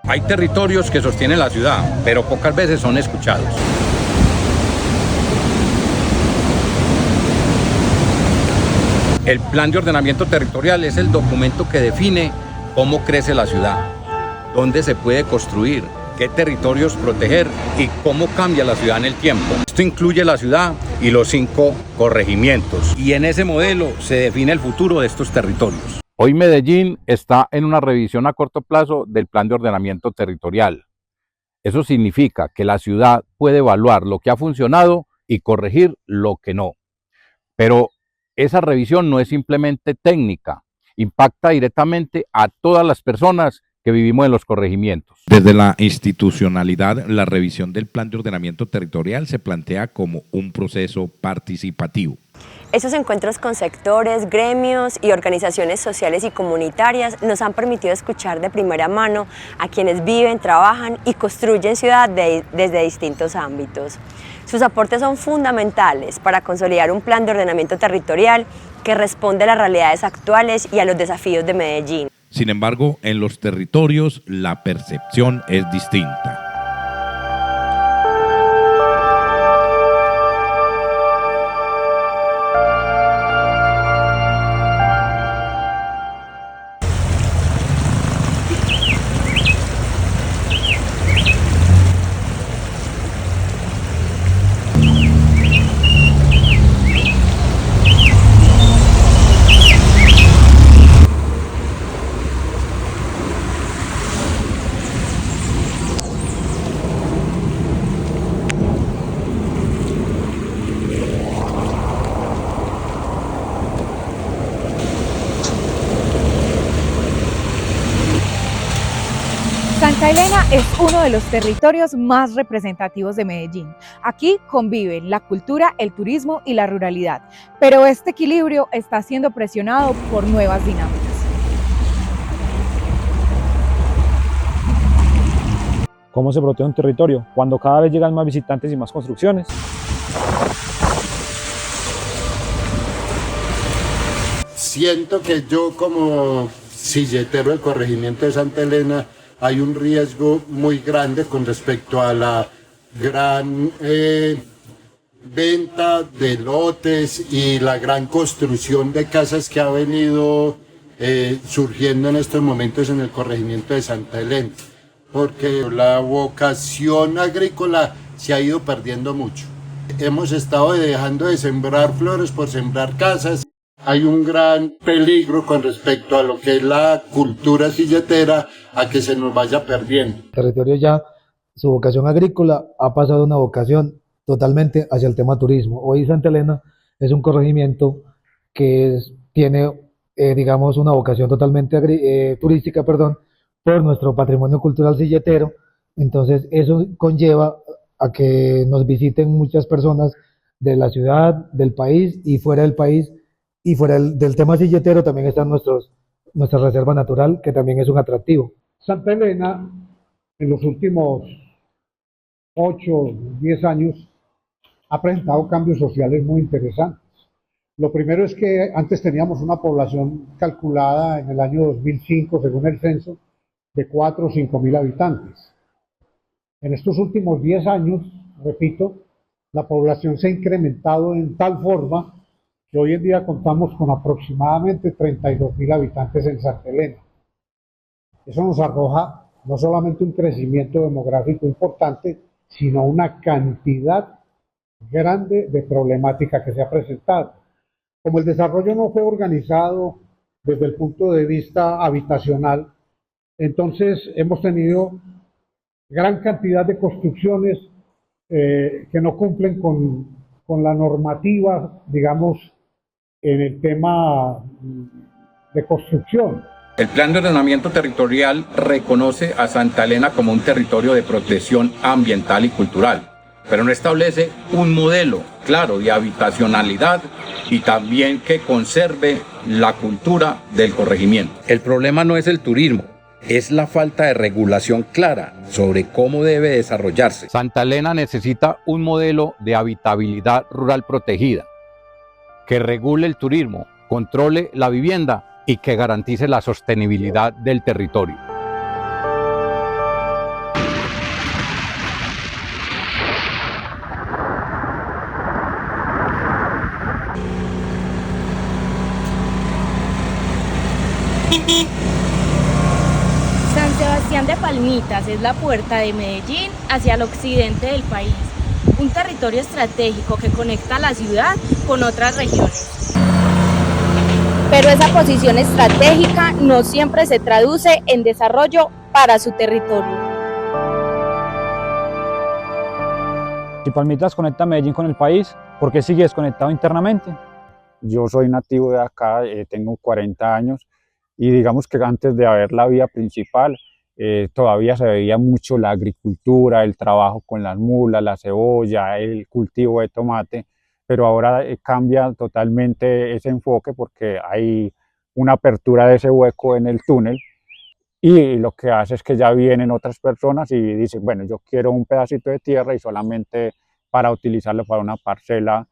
Hay territorios que sostienen la ciudad, pero pocas veces son escuchados. El Plan de Ordenamiento Territorial es el documento que define cómo crece la ciudad, dónde se puede construir, qué territorios proteger y cómo cambia la ciudad en el tiempo. Esto incluye la ciudad y los 5 corregimientos, y en ese modelo se define el futuro de estos territorios. Hoy Medellín está en una revisión a corto plazo del Plan de Ordenamiento Territorial. Eso significa que la ciudad puede evaluar lo que ha funcionado y corregir lo que no. Pero esa revisión no es simplemente técnica, impacta directamente a todas las personas que vivimos en los corregimientos. Desde la institucionalidad, la revisión del Plan de Ordenamiento Territorial se plantea como un proceso participativo. Estos encuentros con sectores, gremios y organizaciones sociales y comunitarias nos han permitido escuchar de primera mano a quienes viven, trabajan y construyen ciudad desde distintos ámbitos. Sus aportes son fundamentales para consolidar un plan de ordenamiento territorial que responde a las realidades actuales y a los desafíos de Medellín. Sin embargo, en los territorios la percepción es distinta. Santa Elena es uno de los territorios más representativos de Medellín. Aquí conviven la cultura, el turismo y la ruralidad, pero este equilibrio está siendo presionado por nuevas dinámicas. ¿Cómo se protege un territorio? Cuando cada vez llegan más visitantes y más construcciones. Siento que yo como silletero del corregimiento de Santa Elena hay un riesgo muy grande con respecto a la gran venta de lotes y la gran construcción de casas que ha venido surgiendo en estos momentos en el corregimiento de Santa Elena, porque la vocación agrícola se ha ido perdiendo mucho. Hemos estado dejando de sembrar flores por sembrar casas. Hay un gran peligro con respecto a lo que es la cultura silletera, a que se nos vaya perdiendo. El territorio ya, su vocación agrícola ha pasado a una vocación totalmente hacia el tema turismo. Hoy Santa Elena es un corregimiento que tiene, digamos, una vocación totalmente turística, por nuestro patrimonio cultural silletero. Entonces eso conlleva a que nos visiten muchas personas de la ciudad, del país y fuera del país. Y fuera del tema silletero también está nuestra reserva natural, que también es un atractivo. Santa Elena, en los últimos 8 o 10 años, ha presentado cambios sociales muy interesantes. Lo primero es que antes teníamos una población calculada en el año 2005, según el censo, de 4 o 5 mil habitantes. En estos últimos 10 años, repito, la población se ha incrementado en tal forma que hoy en día contamos con aproximadamente 32.000 habitantes en Santa Elena. Eso nos arroja no solamente un crecimiento demográfico importante, sino una cantidad grande de problemática que se ha presentado. Como el desarrollo no fue organizado desde el punto de vista habitacional, entonces hemos tenido gran cantidad de construcciones que no cumplen con la normativa, digamos, en el tema de construcción. El Plan de Ordenamiento Territorial reconoce a Santa Elena como un territorio de protección ambiental y cultural, pero no establece un modelo claro de habitacionalidad y también que conserve la cultura del corregimiento. El problema no es el turismo, es la falta de regulación clara sobre cómo debe desarrollarse. Santa Elena necesita un modelo de habitabilidad rural protegida que regule el turismo, controle la vivienda y que garantice la sostenibilidad del territorio. San Sebastián de Palmitas es la puerta de Medellín hacia el occidente del país, un territorio estratégico que conecta la ciudad con otras regiones. Pero esa posición estratégica no siempre se traduce en desarrollo para su territorio. Si Palmitas conecta Medellín con el país, ¿por qué sigue desconectado internamente? Yo soy nativo de acá, tengo 40 años y digamos que antes de haber la vía principal todavía se veía mucho la agricultura, el trabajo con las mulas, la cebolla, el cultivo de tomate, pero ahora cambia totalmente ese enfoque porque hay una apertura de ese hueco en el túnel y lo que hace es que ya vienen otras personas y dicen, bueno, yo quiero un pedacito de tierra y solamente para utilizarlo para una parcela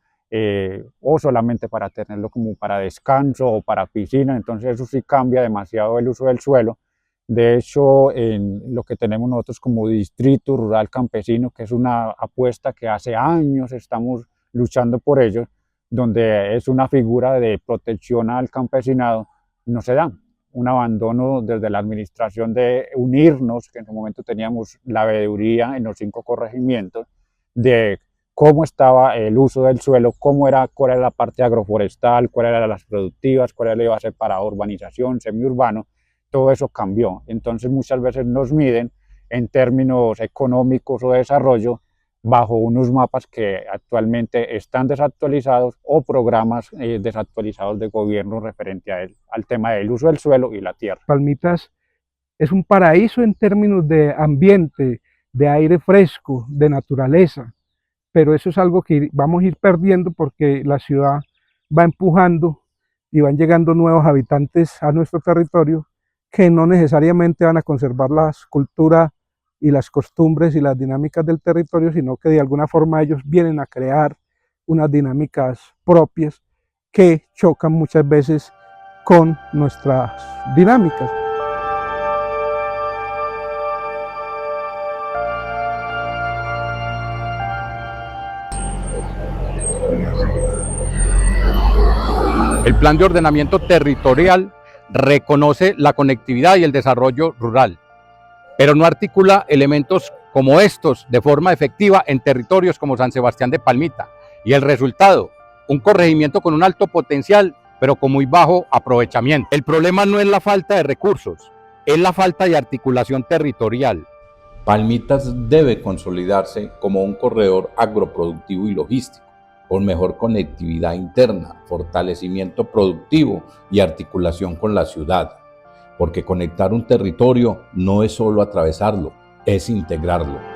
o solamente para tenerlo como para descanso o para piscina, entonces eso sí cambia demasiado el uso del suelo. De hecho, en lo que tenemos nosotros como Distrito Rural Campesino, que es una apuesta que hace años estamos luchando por ello, donde es una figura de protección al campesinado, no se da. Un abandono desde la administración de unirnos, que en su momento teníamos la veeduría en los 5 corregimientos, de cómo estaba el uso del suelo, cuál era la parte agroforestal, cuál era las productivas, cuál iba a ser para urbanización, semiurbano, todo eso cambió. Entonces muchas veces nos miden en términos económicos o de desarrollo bajo unos mapas que actualmente están desactualizados o programas desactualizados de gobierno referente al tema del uso del suelo y la tierra. Palmitas es un paraíso en términos de ambiente, de aire fresco, de naturaleza, pero eso es algo que vamos a ir perdiendo porque la ciudad va empujando y van llegando nuevos habitantes a nuestro territorio que no necesariamente van a conservar las culturas y las costumbres y las dinámicas del territorio, sino que de alguna forma ellos vienen a crear unas dinámicas propias que chocan muchas veces con nuestras dinámicas. El Plan de Ordenamiento Territorial reconoce la conectividad y el desarrollo rural, pero no articula elementos como estos de forma efectiva en territorios como San Sebastián de Palmita. Y el resultado, un corregimiento con un alto potencial, pero con muy bajo aprovechamiento. El problema no es la falta de recursos, es la falta de articulación territorial. Palmitas debe consolidarse como un corredor agroproductivo y logístico, con mejor conectividad interna, fortalecimiento productivo y articulación con la ciudad. Porque conectar un territorio no es solo atravesarlo, es integrarlo.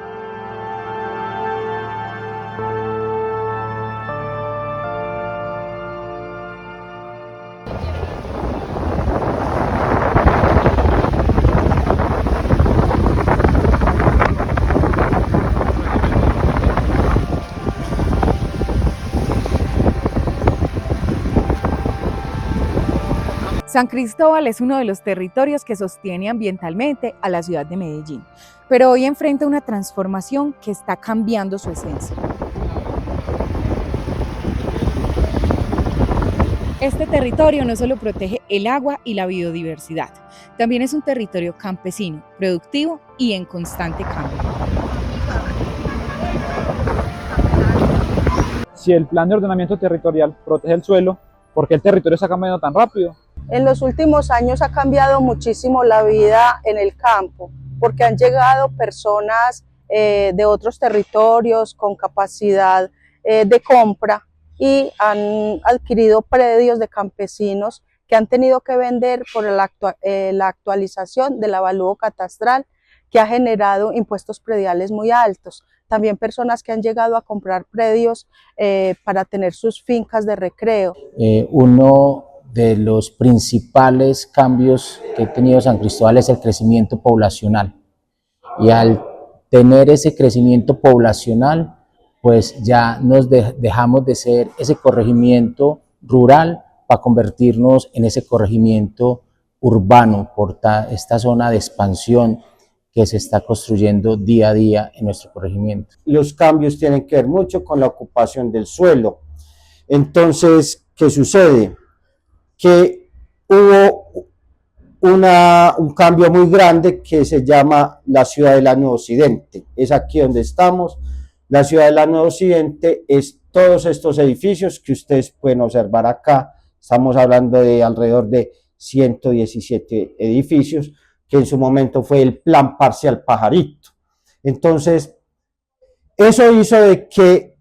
San Cristóbal es uno de los territorios que sostiene ambientalmente a la ciudad de Medellín, pero hoy enfrenta una transformación que está cambiando su esencia. Este territorio no solo protege el agua y la biodiversidad, también es un territorio campesino, productivo y en constante cambio. Si el plan de ordenamiento territorial protege el suelo, ¿por qué el territorio está cambiando tan rápido? En los últimos años ha cambiado muchísimo la vida en el campo, porque han llegado personas de otros territorios con capacidad de compra y han adquirido predios de campesinos que han tenido que vender por la actualización del avalúo catastral, que ha generado impuestos prediales muy altos. También personas que han llegado a comprar predios para tener sus fincas de recreo. Uno de los principales cambios que ha tenido San Cristóbal es el crecimiento poblacional. Y al tener ese crecimiento poblacional, pues ya nos dejamos de ser ese corregimiento rural para convertirnos en ese corregimiento urbano por esta zona de expansión que se está construyendo día a día en nuestro corregimiento. Los cambios tienen que ver mucho con la ocupación del suelo. Entonces, ¿qué sucede? Que hubo un cambio muy grande que se llama la Ciudadela Nuevo Occidente. Es aquí donde estamos. La Ciudadela Nuevo Occidente es todos estos edificios que ustedes pueden observar acá. Estamos hablando de alrededor de 117 edificios, que en su momento fue el Plan Parcial Pajarito. Entonces, eso hizo de que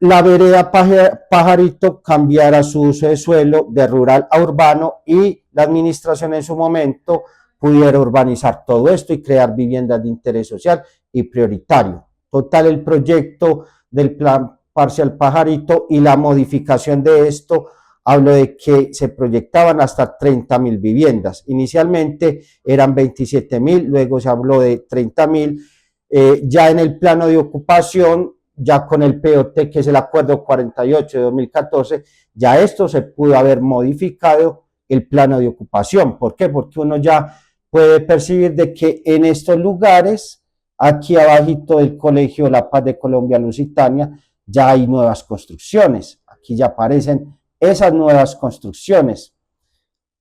la vereda Pajarito cambiara su uso de suelo de rural a urbano y la administración en su momento pudiera urbanizar todo esto y crear viviendas de interés social y prioritario. Total, el proyecto del Plan Parcial Pajarito y la modificación de esto hablo de que se proyectaban hasta 30.000 viviendas. Inicialmente eran 27.000, luego se habló de 30.000. Ya en el plano de ocupación, ya con el POT, que es el Acuerdo 48 de 2014, ya esto se pudo haber modificado el plano de ocupación. ¿Por qué? Porque uno ya puede percibir de que en estos lugares, aquí abajito del Colegio La Paz de Colombia Lusitania, ya hay nuevas construcciones. Aquí ya aparecen esas nuevas construcciones.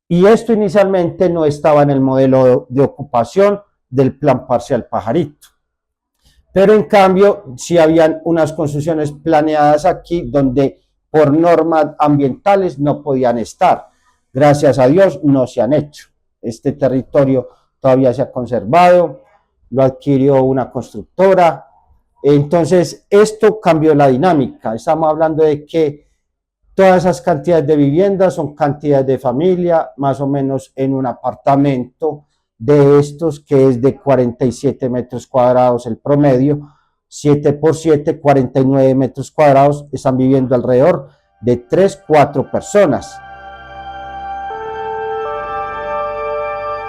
Y esto inicialmente no estaba en el modelo de ocupación del Plan Parcial Pajarito. Pero en cambio, sí habían unas construcciones planeadas aquí donde por normas ambientales no podían estar. Gracias a Dios no se han hecho. Este territorio todavía se ha conservado, lo adquirió una constructora. Entonces, esto cambió la dinámica. Estamos hablando de que todas esas cantidades de viviendas son cantidades de familia, más o menos en un apartamento de estos que es de 47 metros cuadrados el promedio, 7 por 7, 49 metros cuadrados, están viviendo alrededor de 3, 4 personas.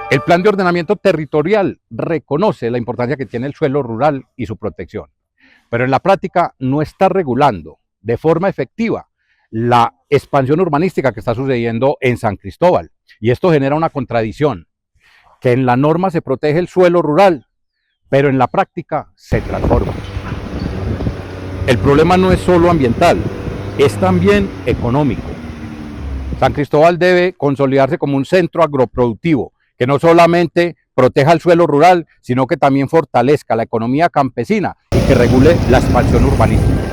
El Plan de Ordenamiento Territorial reconoce la importancia que tiene el suelo rural y su protección, pero en la práctica no está regulando de forma efectiva la expansión urbanística que está sucediendo en San Cristóbal. Y esto genera una contradicción, que en la norma se protege el suelo rural, pero en la práctica se transforma. El problema no es solo ambiental, es también económico. San Cristóbal debe consolidarse como un centro agroproductivo, que no solamente proteja el suelo rural, sino que también fortalezca la economía campesina y que regule la expansión urbanística.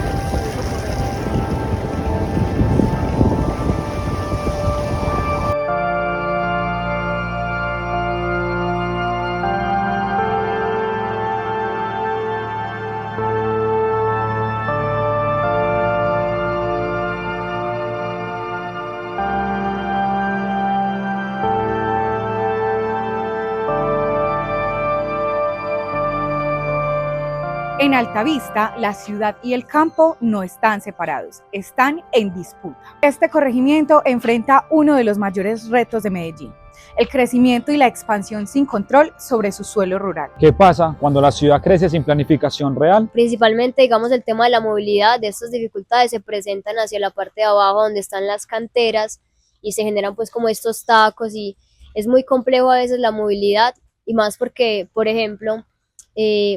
En Altavista, la ciudad y el campo no están separados, están en disputa. Este corregimiento enfrenta uno de los mayores retos de Medellín, el crecimiento y la expansión sin control sobre su suelo rural. ¿Qué pasa cuando la ciudad crece sin planificación real? Principalmente, digamos, el tema de la movilidad, de estas dificultades se presentan hacia la parte de abajo donde están las canteras y se generan pues como estos tacos y es muy complejo a veces la movilidad y más porque, por ejemplo,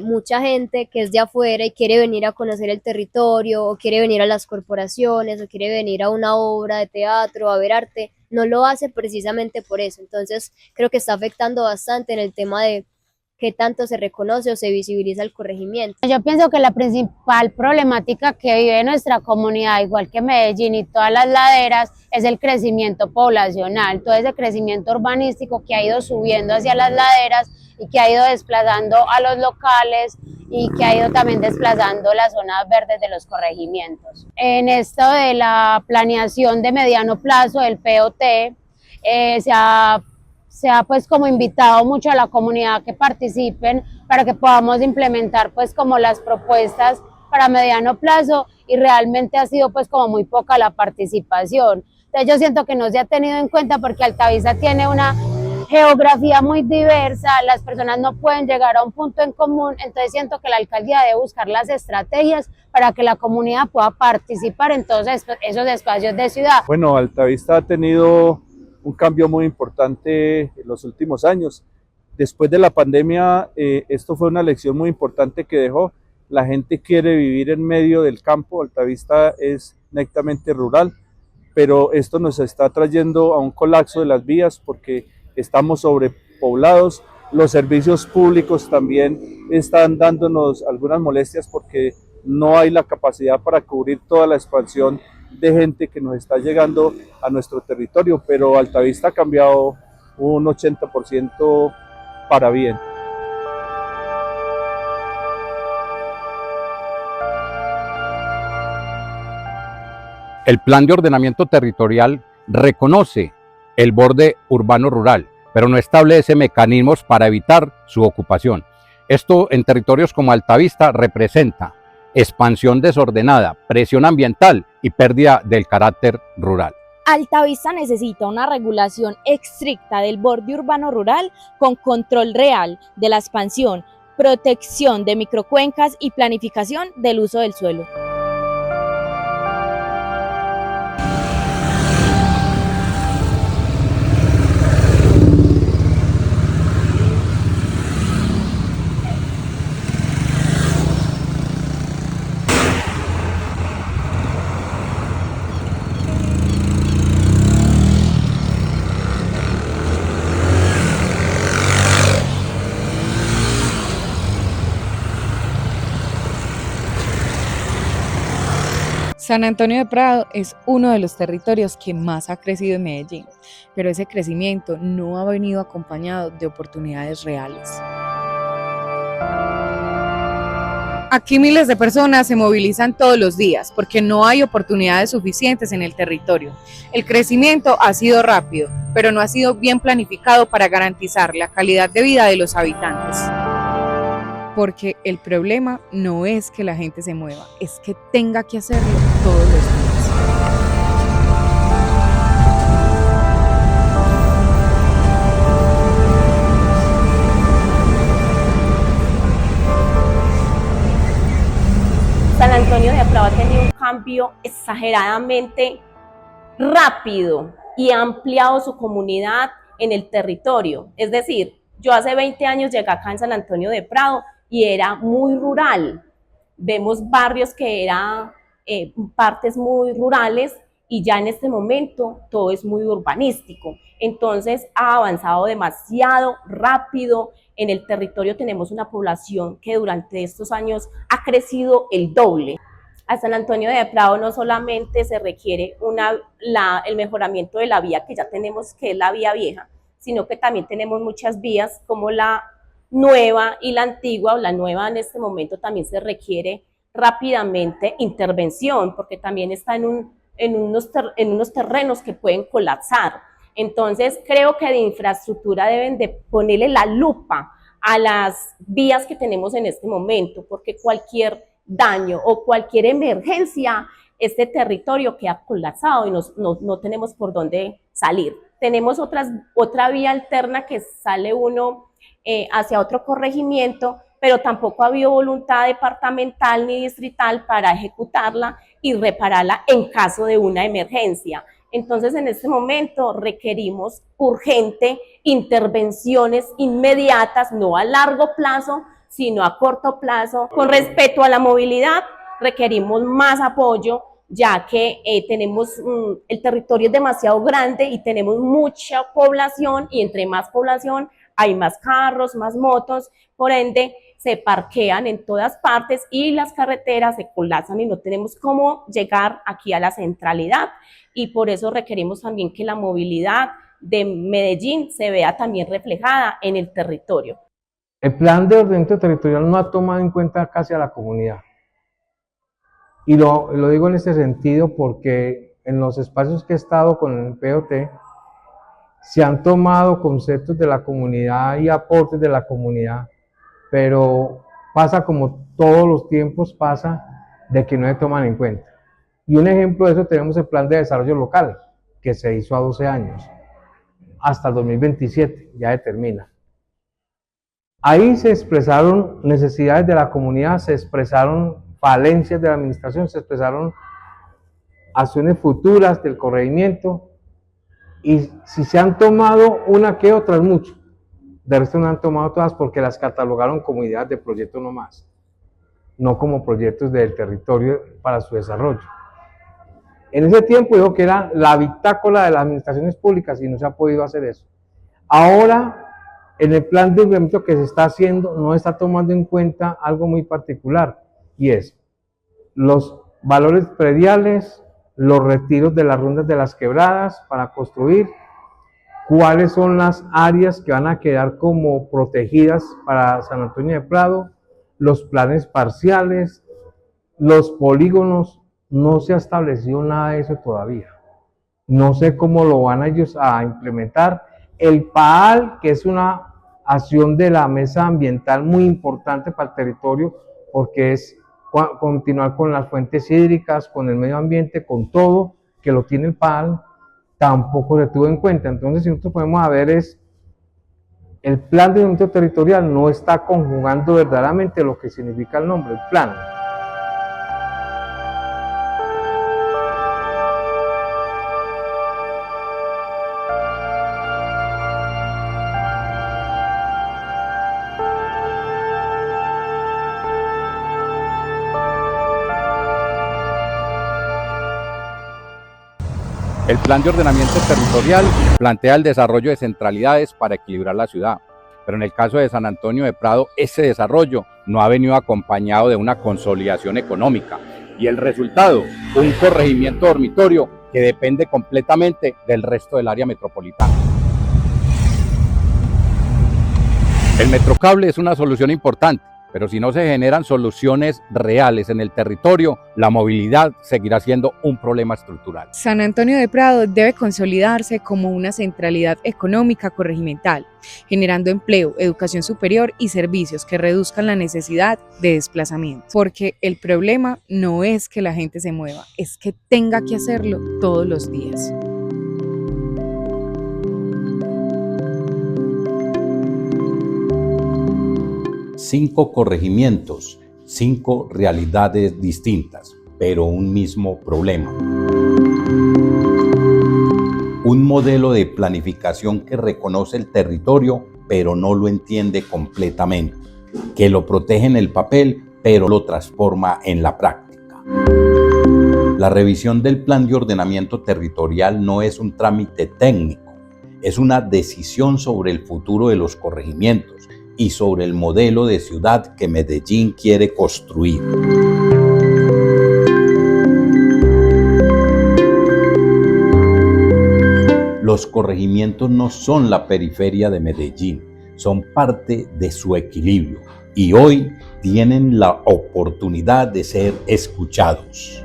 mucha gente que es de afuera y quiere venir a conocer el territorio o quiere venir a las corporaciones o quiere venir a una obra de teatro, a ver arte, no lo hace precisamente por eso. Entonces creo que está afectando bastante en el tema de qué tanto se reconoce o se visibiliza el corregimiento. Yo pienso que la principal problemática que vive nuestra comunidad, igual que Medellín y todas las laderas, es el crecimiento poblacional, todo ese crecimiento urbanístico que ha ido subiendo hacia las laderas, y que ha ido desplazando a los locales y que ha ido también desplazando las zonas verdes de los corregimientos. En esto de la planeación de mediano plazo del POT, se ha pues como invitado mucho a la comunidad que participen para que podamos implementar pues como las propuestas para mediano plazo, y realmente ha sido pues como muy poca la participación. Entonces yo siento que no se ha tenido en cuenta porque Altavista tiene una geografía muy diversa, las personas no pueden llegar a un punto en común, entonces siento que la alcaldía debe buscar las estrategias para que la comunidad pueda participar en todos esos espacios de ciudad. Bueno, Altavista ha tenido un cambio muy importante en los últimos años. Después de la pandemia, esto fue una lección muy importante que dejó. La gente quiere vivir en medio del campo, Altavista es netamente rural, pero esto nos está trayendo a un colapso de las vías porque estamos sobrepoblados. Los servicios públicos también están dándonos algunas molestias porque no hay la capacidad para cubrir toda la expansión de gente que nos está llegando a nuestro territorio, pero Altavista ha cambiado un 80% para bien. El Plan de Ordenamiento Territorial reconoce el borde urbano-rural, pero no establece mecanismos para evitar su ocupación. Esto en territorios como Altavista representa expansión desordenada, presión ambiental y pérdida del carácter rural. Altavista necesita una regulación estricta del borde urbano-rural con control real de la expansión, protección de microcuencas y planificación del uso del suelo. San Antonio de Prado es uno de los territorios que más ha crecido en Medellín, pero ese crecimiento no ha venido acompañado de oportunidades reales. Aquí miles de personas se movilizan todos los días porque no hay oportunidades suficientes en el territorio. El crecimiento ha sido rápido, pero no ha sido bien planificado para garantizar la calidad de vida de los habitantes. Porque el problema no es que la gente se mueva, es que tenga que hacerlo todos los días. San Antonio de Prado ha tenido un cambio exageradamente rápido y ha ampliado su comunidad en el territorio. Es decir, yo hace 20 años llegué acá en San Antonio de Prado y era muy rural. Vemos barrios que eran partes muy rurales y ya en este momento todo es muy urbanístico. Entonces ha avanzado demasiado rápido. En el territorio tenemos una población que durante estos años ha crecido el doble. A San Antonio de Prado no solamente se requiere el mejoramiento de la vía que ya tenemos, que es la vía vieja, sino que también tenemos muchas vías como la nueva y la antigua. O la nueva en este momento también se requiere rápidamente intervención porque también está en unos terrenos que pueden colapsar. Entonces creo que de infraestructura deben de ponerle la lupa a las vías que tenemos en este momento, porque cualquier daño o cualquier emergencia, este territorio queda colapsado y no tenemos por dónde salir. Tenemos otra vía alterna que sale uno hacia otro corregimiento, pero tampoco ha habido voluntad departamental ni distrital para ejecutarla y repararla en caso de una emergencia. Entonces, en este momento requerimos urgente intervenciones inmediatas, no a largo plazo, sino a corto plazo. Con respecto a la movilidad, requerimos más apoyo, ya que el territorio es demasiado grande y tenemos mucha población, y entre más población hay más carros, más motos, por ende se parquean en todas partes y las carreteras se colapsan y no tenemos cómo llegar aquí a la centralidad, y por eso requerimos también que la movilidad de Medellín se vea también reflejada en el territorio. El plan de ordenamiento territorial no ha tomado en cuenta casi a la comunidad. Y lo digo en este sentido porque en los espacios que he estado con el POT se han tomado conceptos de la comunidad y aportes de la comunidad, pero pasa como todos los tiempos pasa de que no se toman en cuenta. Y un ejemplo de eso tenemos el plan de desarrollo local, que se hizo a 12 años, hasta el 2027, ya determina. Ahí se expresaron necesidades de la comunidad, se expresaron falencias de la administración, se expresaron acciones futuras del corregimiento, y si se han tomado una que otras, mucho. De resto no han tomado todas porque las catalogaron como ideas de proyectos nomás, no como proyectos del territorio para su desarrollo. En ese tiempo dijo que era la bitácora de las administraciones públicas y no se ha podido hacer eso. Ahora, en el plan de ordenamiento que se está haciendo, no está tomando en cuenta algo muy particular, y es los valores prediales, los retiros de las rondas de las quebradas para construir, cuáles son las áreas que van a quedar como protegidas para San Antonio de Prado, los planes parciales, los polígonos. No se ha establecido nada de eso todavía. No sé cómo lo van ellos a implementar. El PAAL, que es una acción de la mesa ambiental muy importante para el territorio, porque es continuar con las fuentes hídricas, con el medio ambiente, con todo, que lo tiene el PAAL, tampoco se tuvo en cuenta. Entonces, si nosotros podemos ver es, el plan de ordenamiento territorial no está conjugando verdaderamente lo que significa el nombre, el plan. El plan de ordenamiento territorial plantea el desarrollo de centralidades para equilibrar la ciudad, pero en el caso de San Antonio de Prado, ese desarrollo no ha venido acompañado de una consolidación económica. Y el resultado, un corregimiento dormitorio que depende completamente del resto del área metropolitana. El Metrocable es una solución importante, pero si no se generan soluciones reales en el territorio, la movilidad seguirá siendo un problema estructural. San Antonio de Prado debe consolidarse como una centralidad económica corregimental, generando empleo, educación superior y servicios que reduzcan la necesidad de desplazamiento. Porque el problema no es que la gente se mueva, es que tenga que hacerlo todos los días. Cinco corregimientos, 5 realidades distintas, pero un mismo problema. Un modelo de planificación que reconoce el territorio, pero no lo entiende completamente, que lo protege en el papel, pero lo transforma en la práctica. La revisión del plan de ordenamiento territorial no es un trámite técnico, es una decisión sobre el futuro de los corregimientos y sobre el modelo de ciudad que Medellín quiere construir. Los corregimientos no son la periferia de Medellín, son parte de su equilibrio y hoy tienen la oportunidad de ser escuchados.